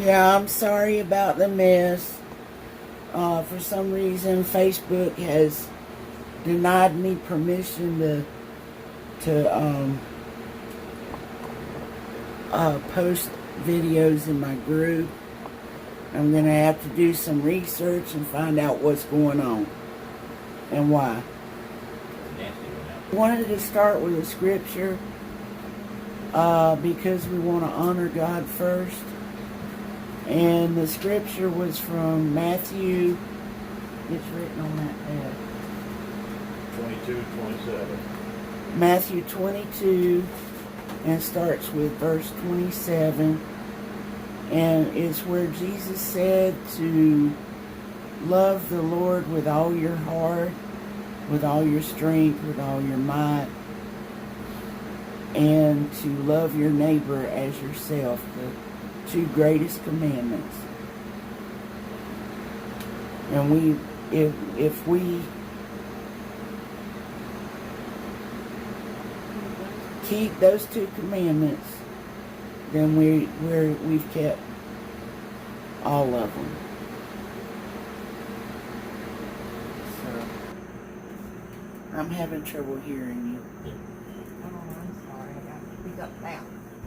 Yeah, I'm sorry about the mess. For some reason, Facebook has denied me permission to post videos in my group. I'm going to have to do some research and find out what's going on and why. I wanted to start with a scripture because we want to honor God first. And the scripture was from Matthew. It's written on that pad. 22:27. Matthew 22, and starts with verse 27. And it's where Jesus said to love the Lord with all your heart, with all your strength, with all your might, and to love your neighbor as yourself, the two greatest commandments. And if we keep those two commandments, then we've kept all of them. So I'm having trouble hearing you. Oh, I'm sorry. I got to speak up now.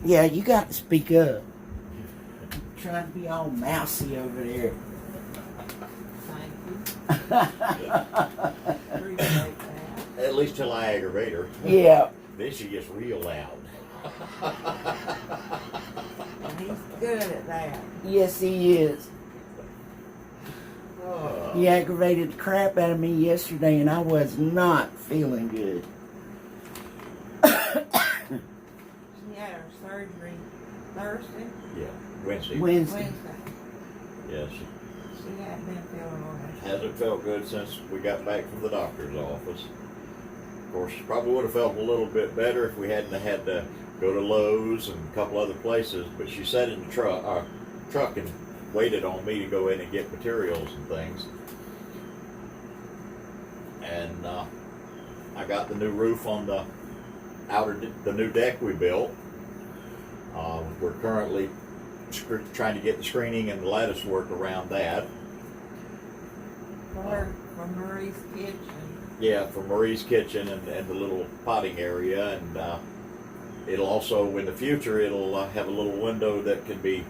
Yeah, you got to speak up. Trying to be all mousy over there. Thank you. Appreciate that. At least till I aggravate her. Yeah. Then she gets real loud. He's good at that. Yes, he is. He aggravated the crap out of me yesterday, and I was not feeling good. She had her surgery Thursday, Yeah, Wednesday. Wednesday. Yeah, She hadn't been feeling all that. hasn't felt good since we got back from the doctor's office. Of course, probably would have felt a little bit better if we hadn't had to go to Lowe's and a couple other places. But she sat in the truck and waited on me to go in and get materials and things. And I got the new roof on the the new deck we built. We're currently trying to get the screening and the lattice work around that. From Marie's kitchen. Yeah, for Marie's kitchen and the little potting area, and it'll also, in the future, it'll have a little window that can be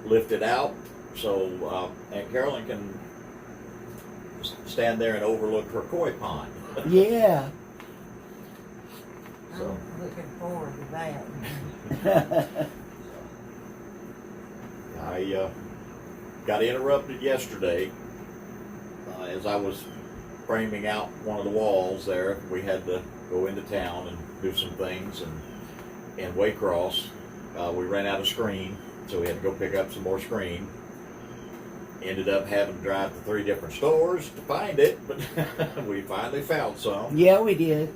lifted out, so Aunt Carolyn can stand there and overlook her koi pond. Yeah. So. I'm looking forward to that. I got interrupted yesterday as I was framing out one of the walls there. We had to go into town and do some things, and in Waycross we ran out of screen, so we had to go pick up some more screen. Ended up having to drive to 3 different stores to find it, but we finally found some. Yeah, we did.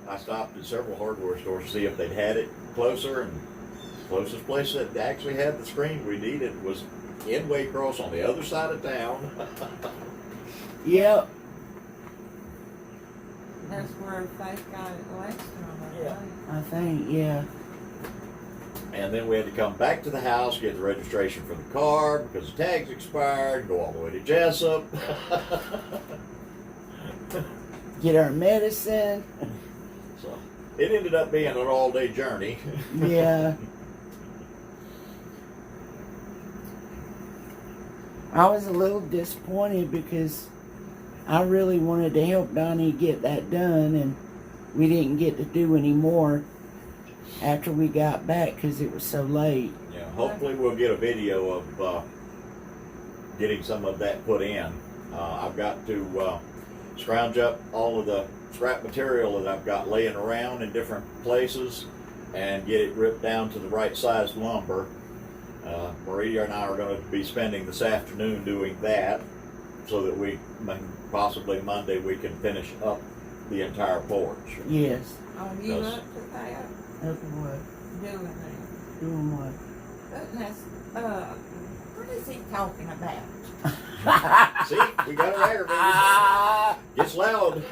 I stopped at several hardware stores to see if they'd had it closer, and the closest place that actually had the screen we needed was in Waycross on the other side of town. Yep. That's where Faith got it last time, I Yeah. think. I think, yeah. And then we had to come back to the house, get the registration for the car because the tags expired, go all the way to Jessup. Get our medicine. So it ended up being an all-day journey. Yeah. I was a little disappointed because I really wanted to help Donnie get that done, and we didn't get to do any more after we got back because it was so late. Yeah, hopefully we'll get a video of getting some of that put in. I've got to scrounge up all of the scrap material that I've got laying around in different places and get it ripped down to the right size lumber. Maria and I are going to be spending this afternoon doing that so that we possibly Monday we can finish up the entire porch. Yes. Oh, you Does- up to that? That's what? Doing that? Doing what? That's, what is he talking about? See, we got her aggravated. Gets loud.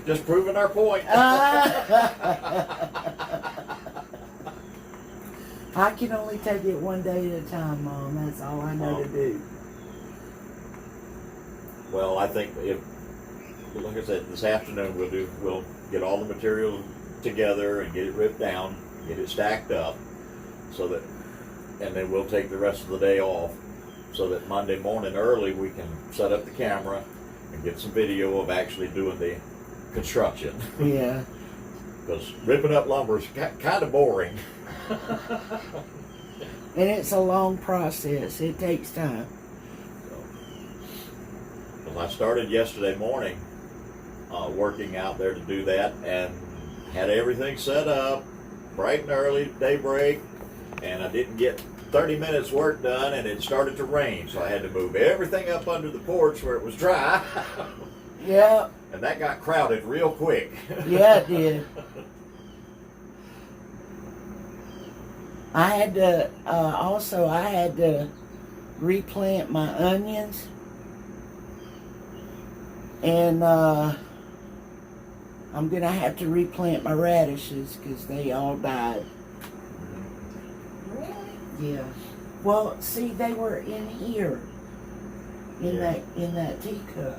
Just proving our point. I can only take it one day at a time, Mom. That's all I know to do. Well, I think if, like I said, this afternoon we'll get all the material together and get it ripped down, get it stacked up, so that, and then we'll take the rest of the day off, so that Monday morning early we can set up the camera and get some video of actually doing the construction. Yeah. Because ripping up lumber is kind of boring. And it's a long process. It takes time. Well, I started yesterday morning working out there to do that, and had everything set up bright and early, daybreak, and I didn't get 30 minutes work done, and it started to rain, so I had to move everything up under the porch where it was dry. Yeah. And that got crowded real quick. Yeah, it did. I had to, also I had to replant my onions. And, I'm gonna have to replant my radishes because they all died. Really? Yeah. Well, see, they were in here, in Yeah. that teacup.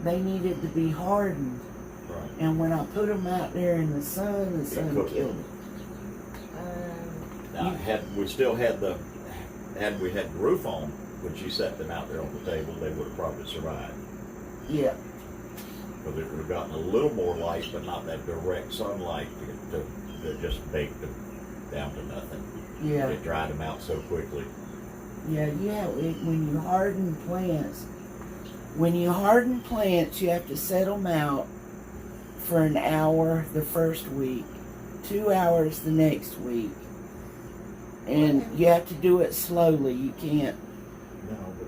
They needed to be hardened, Right. and when I put them out there in the sun cooked. killed them. Now, had we had the roof on, when she set them out there on the table, they would have probably survived. Yeah. Because it would have gotten a little more light, but not that direct sunlight to just bake them down to nothing. Yeah. It dried them out so quickly. Yeah. When you harden plants, you have to set them out for an hour the first week, 2 hours the next week. And you have to do it slowly. You can't No, but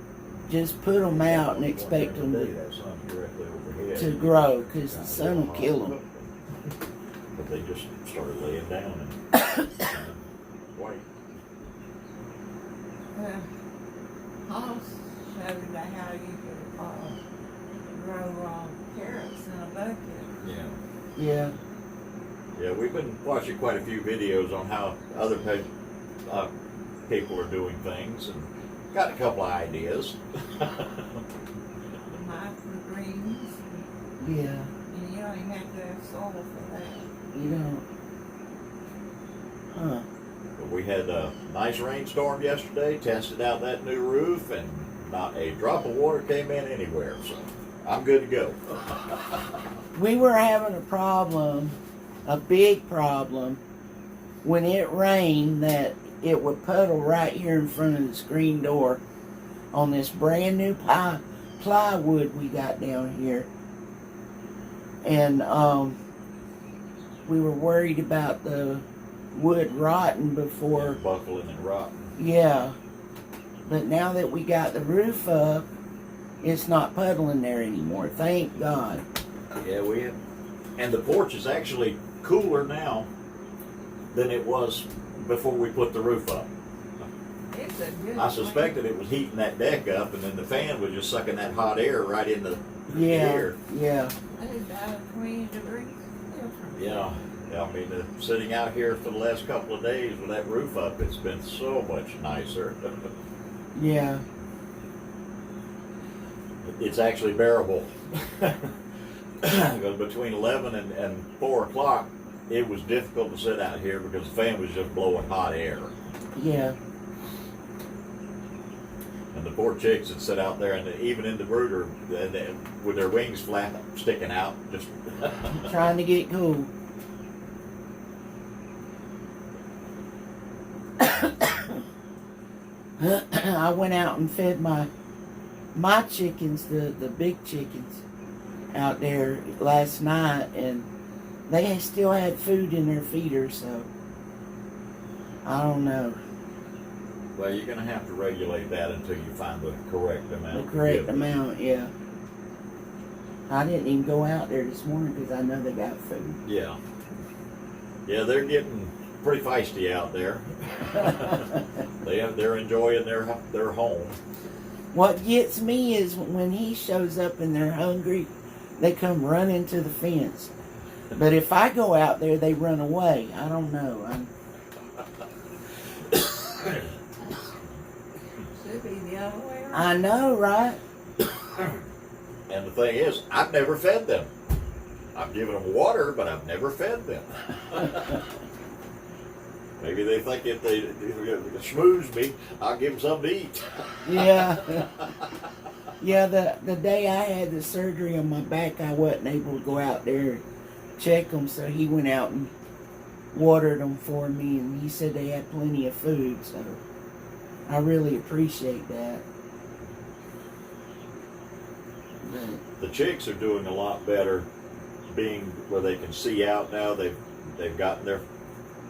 just put them out and expect them that sun directly overhead. to grow, because the sun will kill them. But they just started laying down and white. I'll show you how you can grow carrots in a bucket. Yeah. Yeah. Yeah, we've been watching quite a few videos on how other people are doing things, and got a couple of ideas. Microgreens. Yeah. And you don't even have to have soil for that. You don't. Huh. But we had a nice rainstorm yesterday, tested out that new roof, and not a drop of water came in anywhere, so I'm good to go. We were having a problem, a big problem, when it rained, that it would puddle right here in front of the screen door on this brand new plywood we got down here. And we were worried about the wood rotting before. Buckling and rotting. Yeah. But now that we got the roof up, it's not puddling there anymore. Thank God. Yeah, we had, and the porch is actually cooler now than it was before we put the roof up. It's a good I suspected it was heating that deck up, and then the fan was just sucking that hot air right in the Yeah. air. Yeah. It's about 20 degrees different. Yeah, I mean, sitting out here for the last couple of days with that roof up, it's been so much nicer. Yeah. It's actually bearable. Because between 11 and 4 o'clock, it was difficult to sit out here because the fan was just blowing hot air. Yeah. And the poor chicks that sit out there, and even in the brooder, with their wings flat sticking out, just Trying to get cool. I went out and fed my chickens, the big chickens, out there last night, and they still had food in their feeders, so I don't know. well, you're going to have to regulate that until you find the correct amount. The to correct give them. amount, yeah. I didn't even go out there this morning because I know they got food. Yeah. Yeah, they're getting pretty feisty out there. They're enjoying their home. What gets me is when he shows up and they're hungry, they come running to the fence. But if I go out there, they run away. I don't know. Should be the other way around. I know, right? And the thing is, I've never fed them. I've given them water, but I've never fed them. Maybe they think if they schmooze me, I'll give them something to eat. Yeah. Yeah, the day I had the surgery on my back, I wasn't able to go out there and check them, so he went out and watered them for me, and he said they had plenty of food, so I really appreciate that. But, The chicks are doing a lot better, being where they can see out now. They've gotten their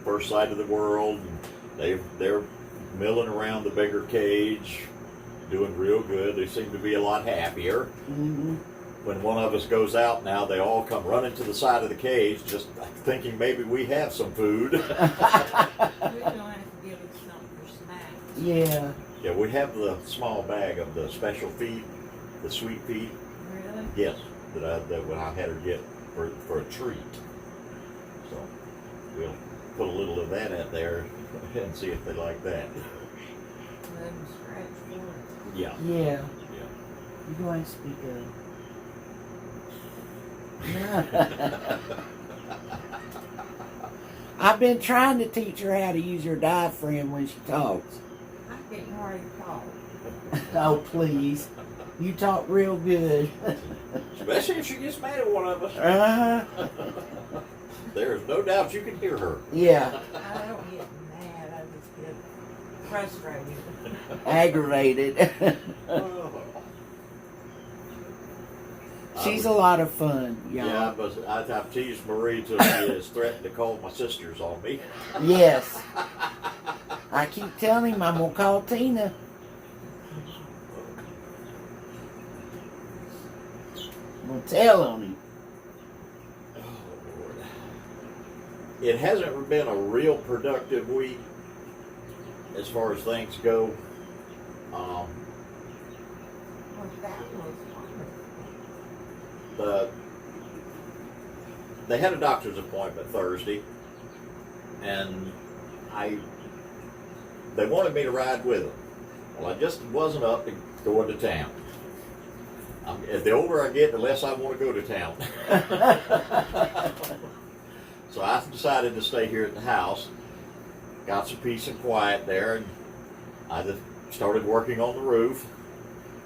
first sight of the world, and they're milling around the bigger cage, doing real good. They seem to be a lot happier. mm-hmm. When one of us goes out now, they all come running to the side of the cage, just thinking maybe we have some food. We're gonna have to give it something for snacks. Yeah. Yeah, we have the small bag of the special feed, the sweet feed. Really? Yes, that when I had her get for a treat. So we'll put a little of that out there and see if they like that. Let them scratch for it. Yeah. Yeah. Yeah. You go ahead and speak up. I've been trying to teach her how to use her diaphragm when she talks. I'm getting hard to talk. Oh, please. You talk real good. Especially if she gets mad at one of us. Uh-huh. There's no doubt you can hear her. Yeah. I don't get mad, I just get frustrated. Aggravated. She's a lot of fun, y'all. Yeah, but I've teased Marie till she has threatened to call my sisters on me. Yes. I keep telling him I'm going to call Tina. I'm going to tell on him. Oh, Lord. It hasn't been a real productive week as far as things go. Well, that was They had a doctor's appointment Thursday, and they wanted me to ride with them. Well, I just wasn't up to going to town. The older I get, the less I want to go to town. So I decided to stay here at the house. Got some peace and quiet there, and I just started working on the roof.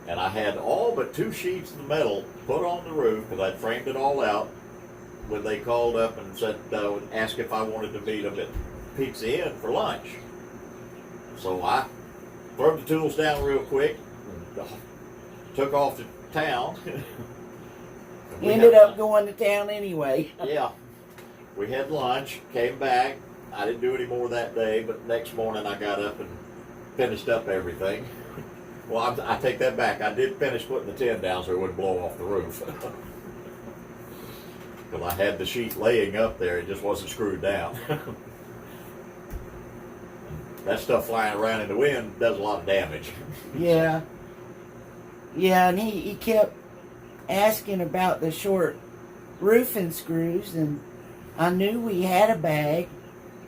And I had all but 2 sheets of metal put on the roof because I'd framed it all out when they called up and said, asked if I wanted to meet them at Pizza Inn for lunch. So I threw the tools down real quick, and took off to town. Ended up going to town anyway. Yeah. We had lunch, came back. I didn't do any more that day, but next morning I got up and finished up everything. Well, I take that back. I did finish putting the tin down so it wouldn't blow off the roof. Because I had the sheet laying up there, it just wasn't screwed down. That stuff flying around in the wind does a lot of damage. Yeah. Yeah, and he kept asking about the short roofing screws, and I knew we had a bag.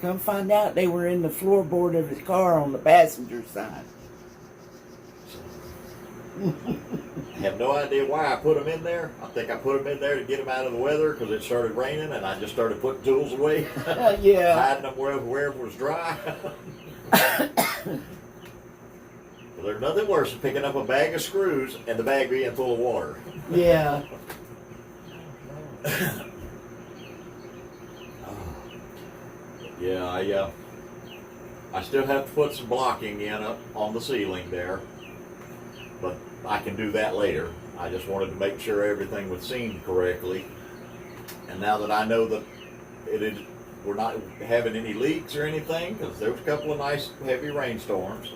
Come find out they were in the floorboard of his car on the passenger side. I have no idea why I put them in there. I think I put them in there to get them out of the weather because it started raining, and I just started putting tools away. Yeah. Hiding them wherever it was dry. Well, there's nothing worse than picking up a bag of screws and the bag being full of water. Yeah. Yeah, I still have to put some blocking in up on the ceiling there, but I can do that later. I just wanted to make sure everything was seen correctly. And now that I know that we're not having any leaks or anything, because there was a couple of nice heavy rainstorms,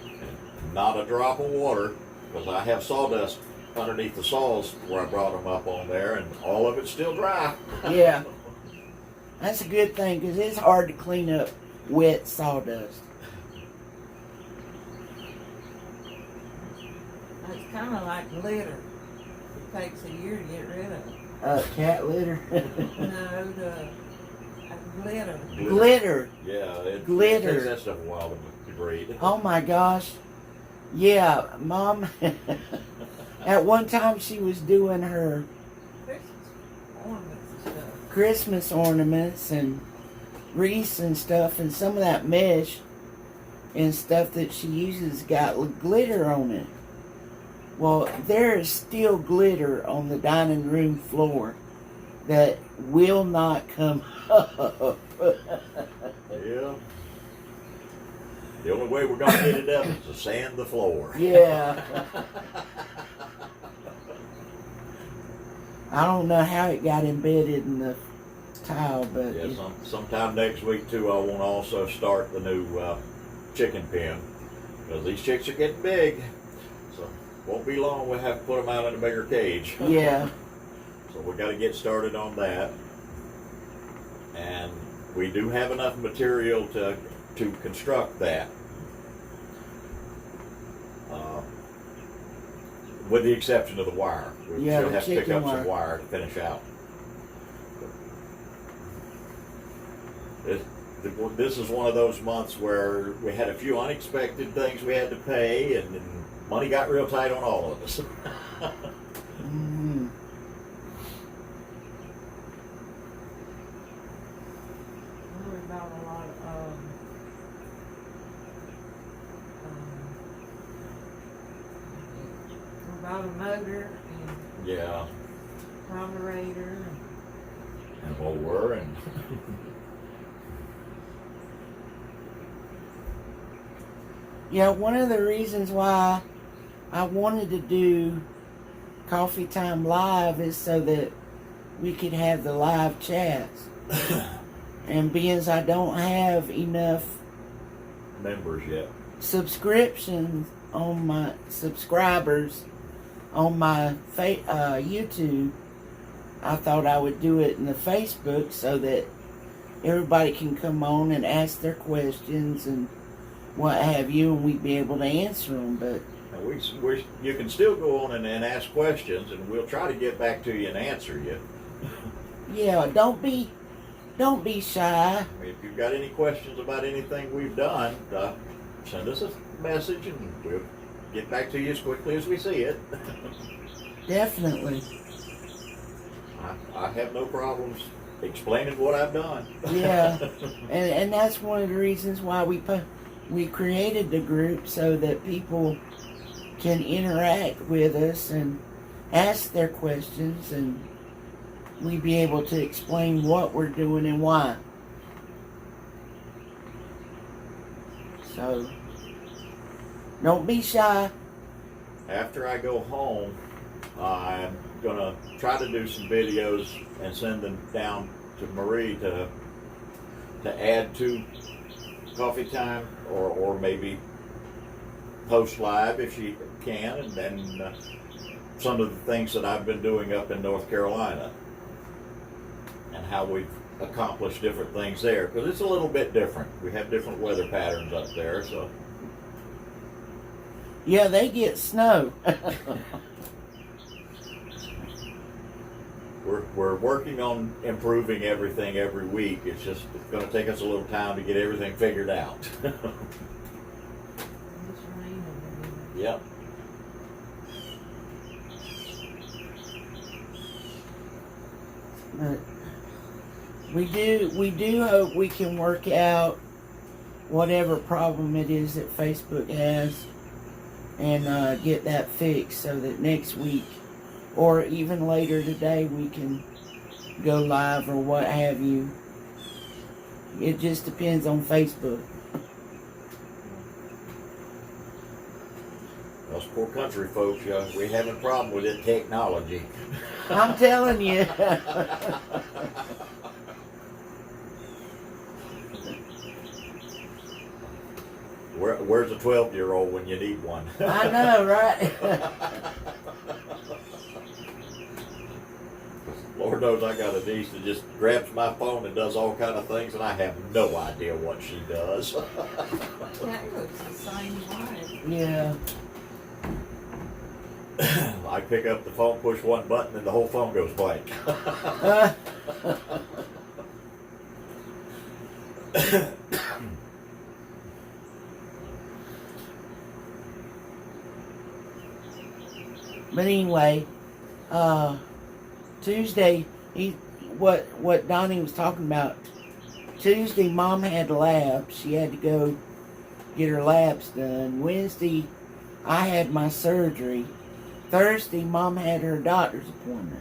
and not a drop of water, because I have sawdust underneath the saws where I brought them up on there, and all of it's still dry. Yeah. That's a good thing, because it's hard to clean up wet sawdust. It's kind of like glitter. It takes a year to get rid of. Cat litter. No, the glitter. Glitter. Yeah, it Glitter. takes that stuff a while to Agreed. Oh my gosh. Yeah, Mom. At one time she was doing her Christmas ornaments and stuff. Christmas ornaments and wreaths and stuff, and some of that mesh and stuff that she uses got glitter on it. Well, there is still glitter on the dining room floor that will not come up. Yeah. The only way we're gonna get it up is to sand the floor. Yeah. I don't know how it got embedded in the tile, but Yeah, sometime next week too. I want to also start the new chicken pen because these chicks are getting big. So won't be long. We'll have to put them out in a bigger cage. yeah. So we got to get started on that. And we do have enough material to construct that. With the exception of the wire. We Yeah, still the have to pick chicken up some wire. wire to finish out. This is one of those months where we had a few unexpected things we had to pay, and money got real tight on all of us. Mm. We bought a lot of we bought a motor and Yeah, carburetor and mower and Yeah, one of the reasons why I wanted to do Coffee Time Live is so that we could have the live chats. And being as I don't have enough members yet. subscriptions on my subscribers on my YouTube, I thought I would do it in the Facebook so that everybody can come on and ask their questions and what have you, and we'd be able to answer them. But And you can still go on and ask questions, and we'll try to get back to you and answer you. yeah, don't be shy. I mean, if you've got any questions about anything we've done, send us a message, and we'll get back to you as quickly as we see it. Definitely. I have no problems explaining what I've done. Yeah. And that's one of the reasons why we created the group, so that people can interact with us and ask their questions, and we be able to explain what we're doing and why. So don't be shy. After I go home, I'm gonna try to do some videos and send them down to Marie to add to Coffee Time, or maybe post live if she can, and then some of the things that I've been doing up in North Carolina and how we've accomplished different things there, because it's a little bit different. We have different weather patterns up there, so Yeah, they get snow. we're working on improving everything every week. It's going to take us a little time to get everything figured out. it's raining. Yep. But we do hope we can work out whatever problem it is that Facebook has, and get that fixed so that next week or even later today we can go live or what have you. It just depends on Facebook. Us poor country folks, we have a problem with that technology. I'm telling you. Where's a 12-year-old when you need one? I know, right? Lord knows I got a niece that just grabs my phone and does all kind of things, and I have no idea what she does. That looks the same way. Yeah. I pick up the phone, push one button, and the whole phone goes blank. But anyway, Tuesday, what Donnie was talking about. Tuesday, Mom had labs. She had to go get her labs done. Wednesday, I had my surgery. Thursday, Mom had her doctor's appointment.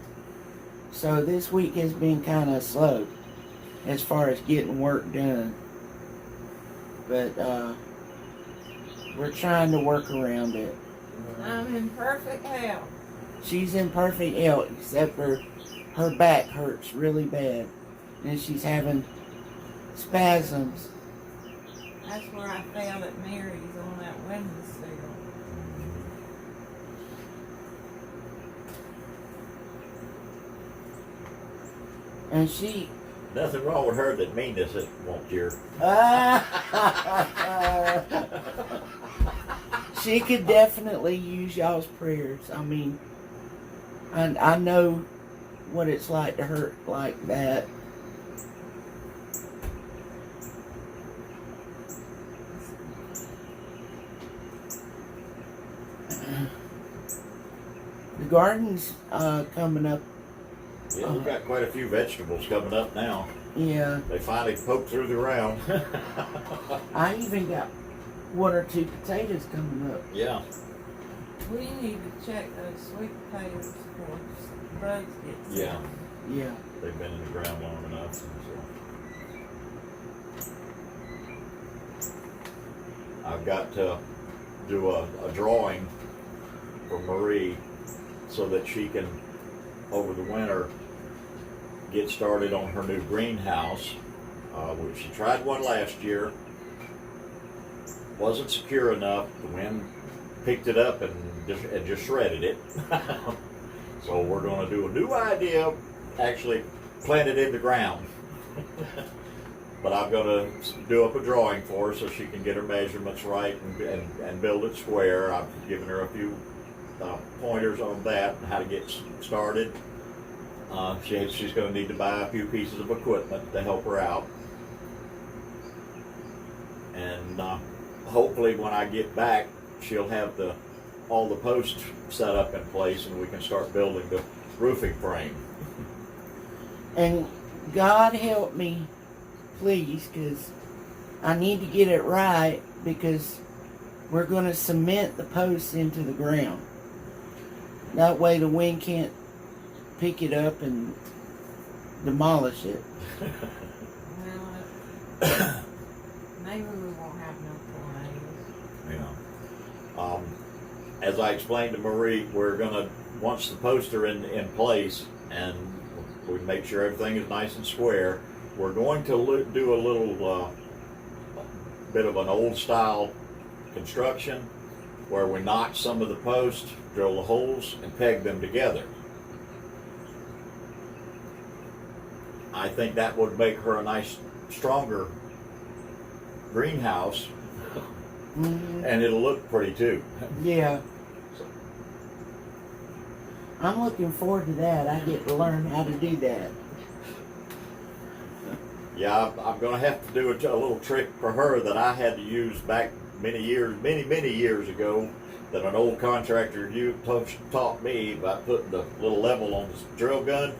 So this week has been kind of slow as far as getting work done. But we're trying to work around it. I'm in perfect health. She's in perfect health, except for her back hurts really bad. And she's having spasms. That's where I fell at Mary's on that windowsill. And she... Nothing wrong with her that meanness it won't cure. She could definitely use y'all's prayers. I mean, I know what it's like to hurt like that. The garden's coming up. Yeah, we've got quite a few vegetables coming up now. Yeah. They finally poked through the ground. I even got 1 or 2 potatoes coming up. Yeah. We need to check those sweet potatoes before bugs get sick. Yeah. Yeah. They've been in the ground long enough. So. I've got to do a drawing for Marie so that she can, over the winter, get started on her new greenhouse. She tried one last year. Wasn't secure enough. The wind picked it up and just shredded it. So we're going to do a new idea, actually plant it in the ground. But I'm going to do up a drawing for her so she can get her measurements right and build it square. I've given her a few pointers on that and how to get started. She's going to need to buy a few pieces of equipment to help her out. And hopefully when I get back, she'll have all the posts set up in place and we can start building the roofing frame. And God help me, please, because I need to get it right, because we're going to cement the posts into the ground. That way the wind can't pick it up and demolish it. Well, maybe we won't have no tornadoes. As I explained to Marie, we're gonna, once the posts are in place and we make sure everything is nice and square, we're going to do a little bit of an old style construction where we notch some of the posts, drill the holes, and peg them together. I think that would make her a nice, stronger greenhouse, and it'll look pretty too. Yeah. I'm looking forward to that. I get to learn how to do that. Yeah, I'm going to have to do a little trick for her that I had to use back many years ago, that an old contractor taught me by putting the little level on the drill gun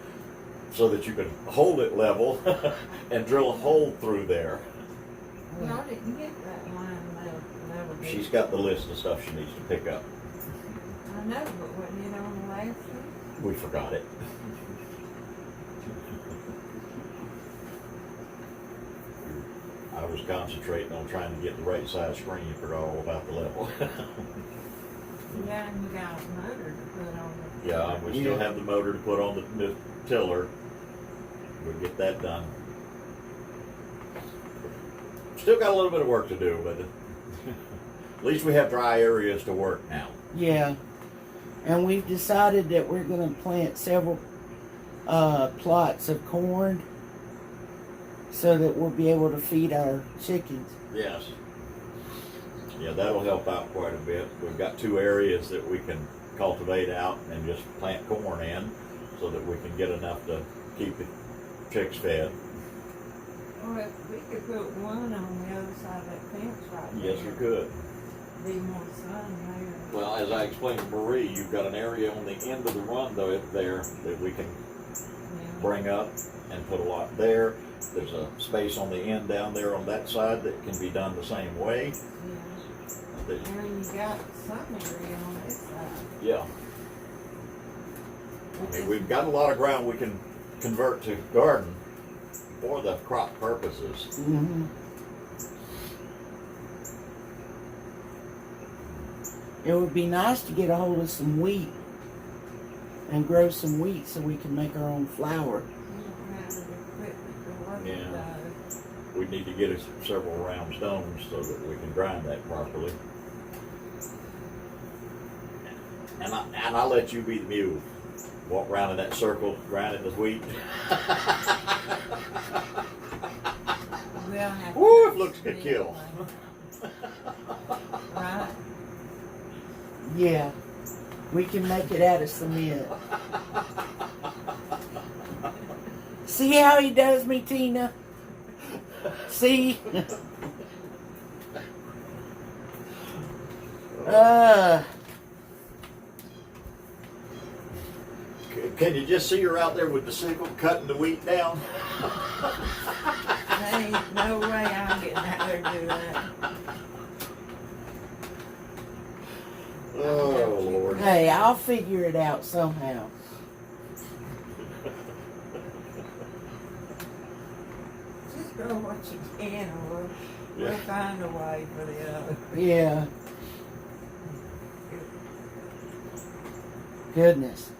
so that you can hold it level and drill a hole through there. Y'all didn't get that line level. She's got the list of stuff she needs to pick up. I know, but wasn't it on the last one? We forgot it. I was concentrating on trying to get the right size screen and forgot all about the level. Yeah, and you got a motor to put on the... Yeah, we still have the motor to put on the tiller. We'll get that done. Still got a little bit of work to do, but at least we have dry areas to work now. Yeah. And we've decided that we're going to plant several plots of corn so that we'll be able to feed our chickens. Yes. Yeah, that'll help out quite a bit. We've got 2 areas that we can cultivate out and just plant corn in so that we can get enough to keep the chicks fed. Or if we could put one on the other side of that fence right there. Yes, we could. be more sun there. Well, as I explained to Marie, you've got an area on the end of the run though there that we can Yeah. bring up and put a lot there. There's a space on the end down there on that side that can be done the same way. Yeah. That- And then you got some area on this side. yeah. I mean, we've got a lot of ground we can convert to garden for the crop purposes. Mm-hmm. It would be nice to get a hold of some wheat and grow some wheat so we can make our own flour. You don't have the equipment to work Yeah. with those. We need to get us several round stones so that we can grind that properly. And I'll let you be the mule. Walk around in that circle, grinding the wheat. We'll have to Woo, it have looks good some kill. anyway. Right? Yeah, we can make it out of cement. See how he does me, Tina? See? Can you just see her out there with the sickle cutting the wheat down? There ain't no way I'm getting out there to do that. Oh, Lord. Hey, I'll figure it out somehow. Just grow what you can, or we'll Yeah. find a way for the other. Yeah. Goodness.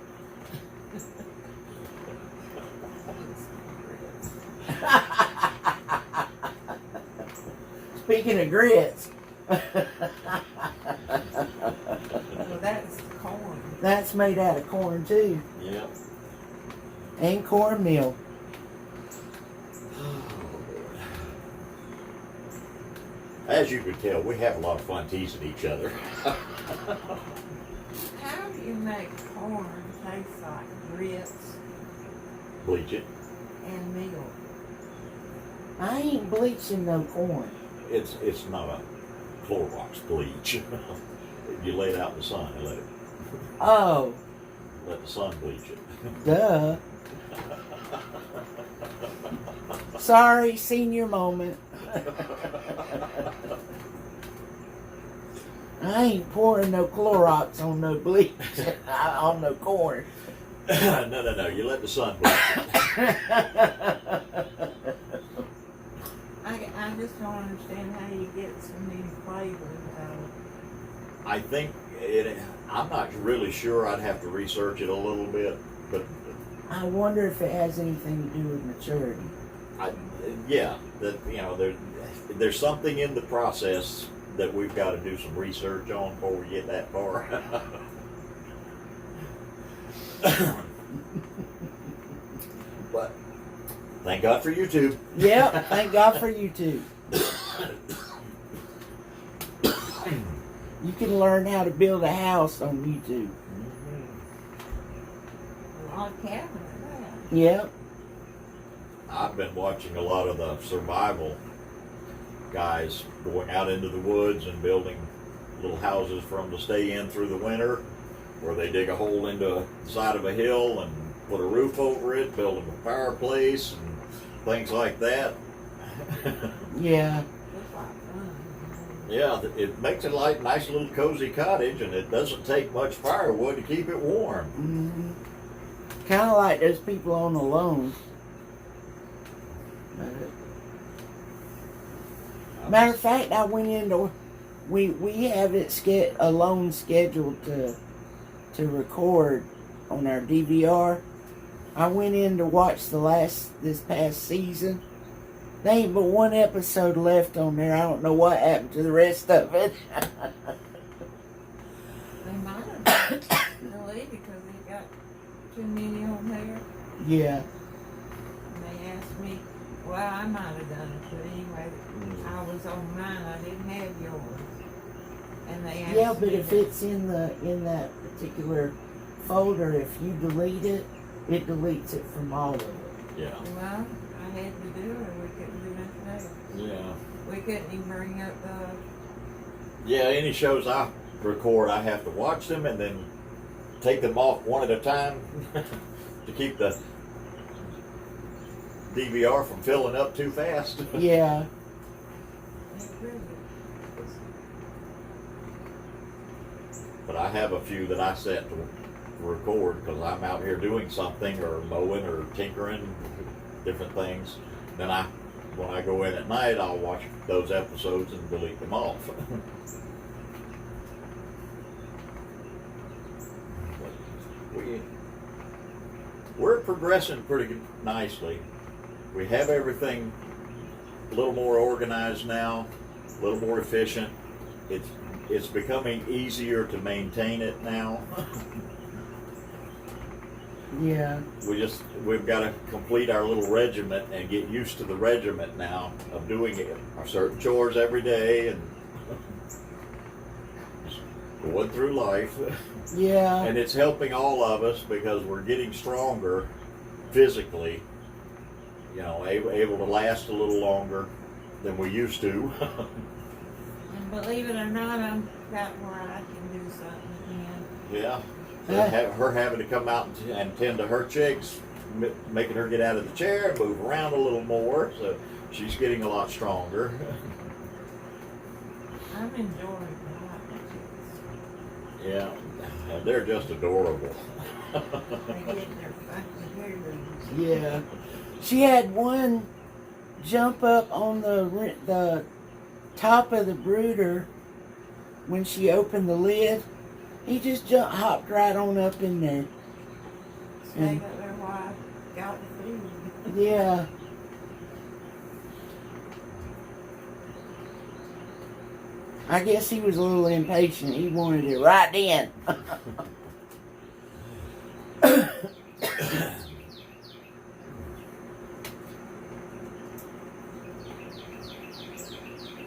Speaking of grits, Well, that's corn. that's made out of corn too, Yep. and cornmeal. As you can tell, we have a lot of fun teasing each other. How do you make corn taste like grits Bleach it. and meal? I ain't bleaching no corn. It's not a Clorox bleach. You lay it out in the sun and Oh, let the sun bleach it. duh. Sorry, senior moment. I ain't pouring no Clorox on no bleach, on no corn. No. You let the sun bleach it. I just don't understand how you get so many flavors out of it. I think I'm not really sure. I'd have to research it a little bit, but I wonder if it has anything to do with maturity. yeah, that there's something in the process that we've got to do some research on before we get that far. But thank God for YouTube. Yep, thank God for YouTube. You can learn how to build a house on YouTube. A lot of cabinets there. Yep. I've been watching a lot of the survival guys going out into the woods and building little houses for them to stay in through the winter, where they dig a hole into the side of a hill and put a roof over it, build them a fireplace and things like that. Yeah. Looks like fun. Yeah, it makes it like a nice little cozy cottage, and it doesn't take much firewood to keep it warm. Mm-hmm. Kind of like those people on the loan. Matter of fact, I went into we have it a loan scheduled to record on our DVR. I went in to watch this past season. There ain't but one episode left on there. I don't know what happened to the rest of it. They might have deleted because they got too many on there. Yeah. And they asked me, well, I might have done it, but anyway, I was on mine. I didn't have yours. And they asked Yeah, but me if it's in that particular folder, if you delete it, it deletes it from all of it. Yeah. Well, I had to do it, or we couldn't do nothing else. Yeah. We couldn't even bring up Yeah, any shows I record, I have to watch them and then take them off one at a time to keep the DVR from filling up too fast. Yeah. It really is. But I have a few that I set to record because I'm out here doing something or mowing or tinkering, different things. Then when I go in at night, I'll watch those episodes and delete them off. We're progressing pretty nicely. We have everything a little more organized now, a little more efficient. It's becoming easier to maintain it now. Yeah. We've got to complete our little regiment and get used to the regiment now of doing it, our certain chores every day and just going through life. Yeah. And it's helping all of us because we're getting stronger physically, you know, able to last a little longer than we used to. And believe it or not, I'm about where I can do something again. Yeah. And her having to come out and tend to her chicks, making her get out of the chair and move around a little more, so she's getting a lot stronger. I'm enjoying the Yeah, and they're just adorable. They get their fucking hair loose. Yeah. She had one jump up on the top of the brooder when she opened the lid. He just hopped right on up in there. Stayed up there while I got the food. Yeah. I guess he was a little impatient. He wanted it right then.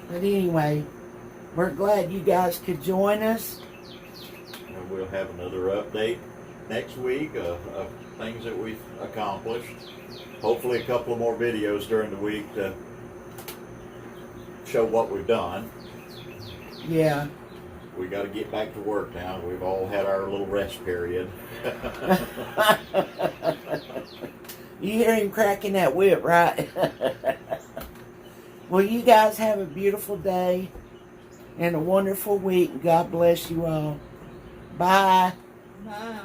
But anyway, we're glad you guys could join us. And we'll have another update next week of things that we've accomplished. Hopefully a couple of more videos during the week to show what we've done. Yeah. We got to get back to work now. We've all had our little rest period. You hear him cracking that whip, right? Well, you guys have a beautiful day and a wonderful week. God bless you all. Bye. Bye.